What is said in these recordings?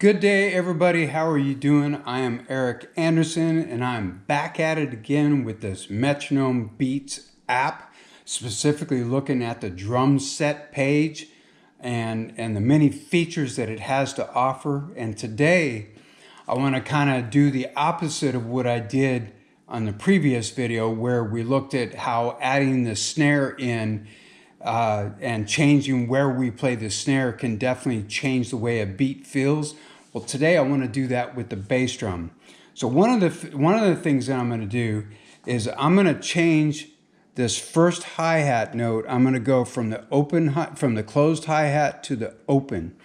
Good day, everybody. How are you doing? I am Eric Anderson, and I'm back at it again with this Metronome Beats app, specifically looking at the drum set page and the many features that it has to offer. And today, I want to kind of do the opposite of what I did on the previous video, where we looked at how adding the snare in and changing where we play the snare can definitely change the way a beat feels. Well, today I want to do that with the bass drum. So one of the things that I'm going to do is I'm going to change this first hi-hat note. I'm going to go from the closed hi-hat to the open.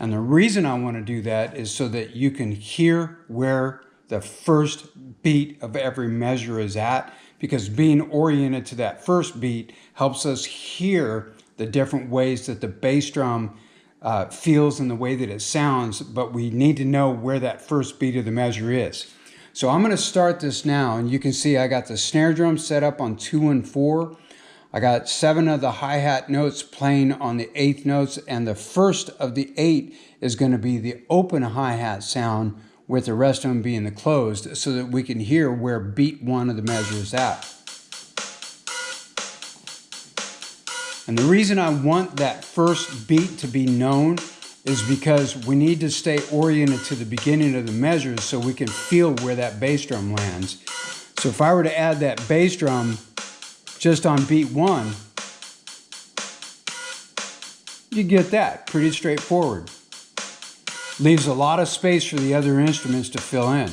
And the reason I want to do that is so that you can hear where the first beat of every measure is at, because being oriented to that first beat helps us hear the different ways that the bass drum feels and the way that it sounds, but we need to know where that first beat of the measure is. So I'm going to start this now, and you can see I got the snare drum set up on 2 and 4. I got 7 of the hi-hat notes playing on the 8th notes, and the first of the 8 is going to be the open hi-hat sound, with the rest of them being the closed, so that we can hear where beat 1 of the measure is at. And the reason I want that first beat to be known is because we need to stay oriented to the beginning of the measures so we can feel where that bass drum lands. So if I were to add that bass drum just on beat 1, you get that pretty straightforward. Leaves a lot of space for the other instruments to fill in.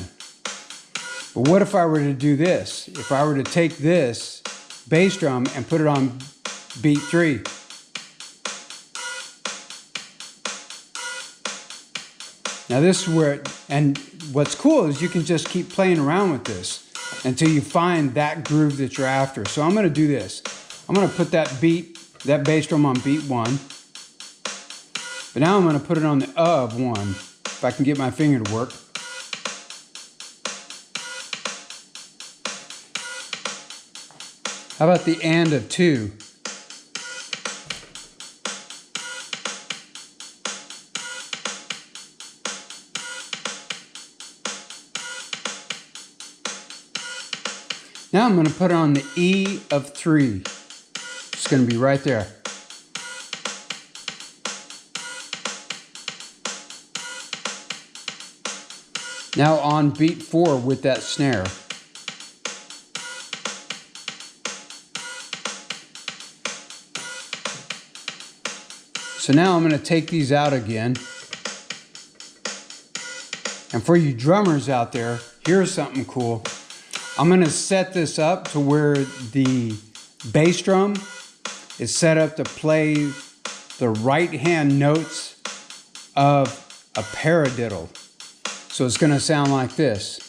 But what if I were to do this? If I were to take this bass drum and put it on beat 3. Now this is where, and what's cool is you can just keep playing around with this until you find that groove that you're after. So I'm going to do this. I'm going to put that bass drum on beat 1. But now I'm going to put it on the of 1, if I can get my finger to work. How about the and of 2? Now I'm going to put on the E of 3. It's going to be right there. Now on beat 4 with that snare. So now I'm going to take these out again. And for you drummers out there, here's something cool. I'm going to set this up to where the bass drum is set up to play the right hand notes of a paradiddle. So it's going to sound like this.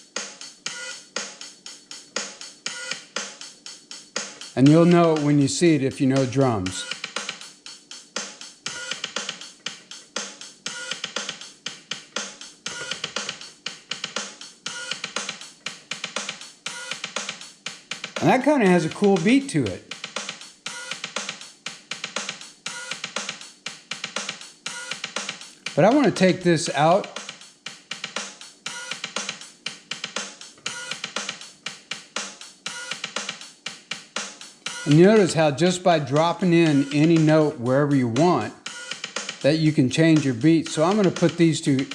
And you'll know it when you see it if you know drums. And that kind of has a cool beat to it. But I want to take this out. And you notice how just by dropping in any note wherever you want, that you can change your beat. So I'm going to put these two.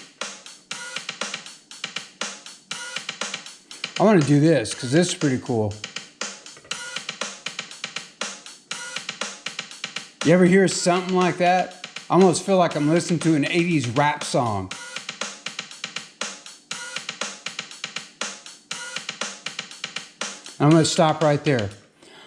I want to do this because this is pretty cool. You ever hear something like that? I almost feel like I'm listening to an 80s rap song. I'm going to stop right there.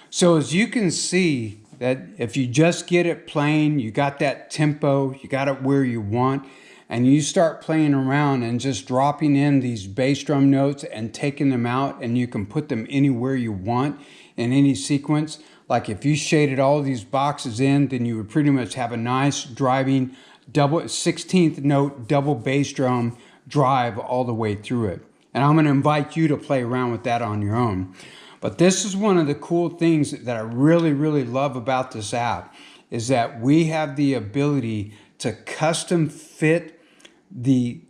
So as you can see, that if you just get it playing, you got that tempo, you got it where you want, and you start playing around and just dropping in these bass drum notes and taking them out, and you can put them anywhere you want in any sequence. Like if you shaded all these boxes in, then you would pretty much have a nice driving 16th note double bass drum drive all the way through it. And I'm going to invite you to play around with that on your own. But this is one of the cool things that I really, really love about this app, is that we have the ability to custom fit the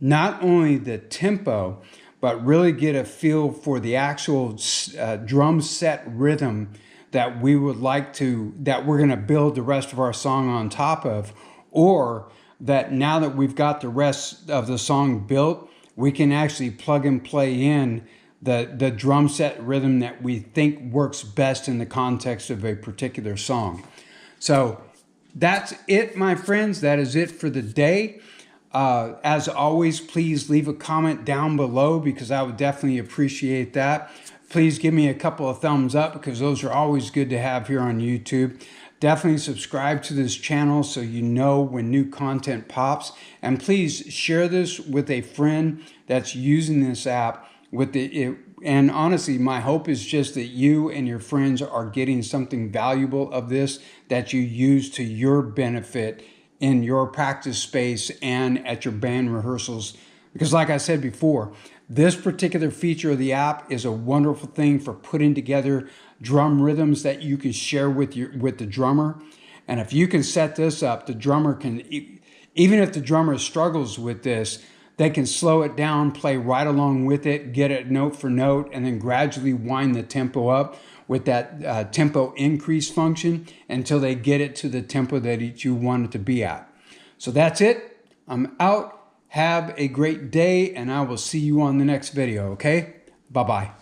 not only the tempo, but really get a feel for the actual drum set rhythm that we would like to, that we're going to build the rest of our song on top of, or that now that we've got the rest of the song built, we can actually plug and play in the drum set rhythm that we think works best in the context of a particular song. So that's it, my friends. That is it for the day. As always, please leave a comment down below because I would definitely appreciate that. Please give me a couple of thumbs up because those are always good to have here on YouTube. Definitely subscribe to this channel so you know when new content pops. And please share this with a friend that's using this app. And honestly, my hope is just that you and your friends are getting something valuable of this that you use to your benefit in your practice space and at your band rehearsals. Because like I said before, this particular feature of the app is a wonderful thing for putting together drum rhythms that you can share with the drummer. And if you can set this up, the drummer can, even if the drummer struggles with this, they can slow it down, play right along with it, get it note for note, and then gradually wind the tempo up with that tempo increase function until they get it to the tempo that you want it to be at. So that's it. I'm out. Have a great day, and I will see you on the next video, okay? Bye-bye.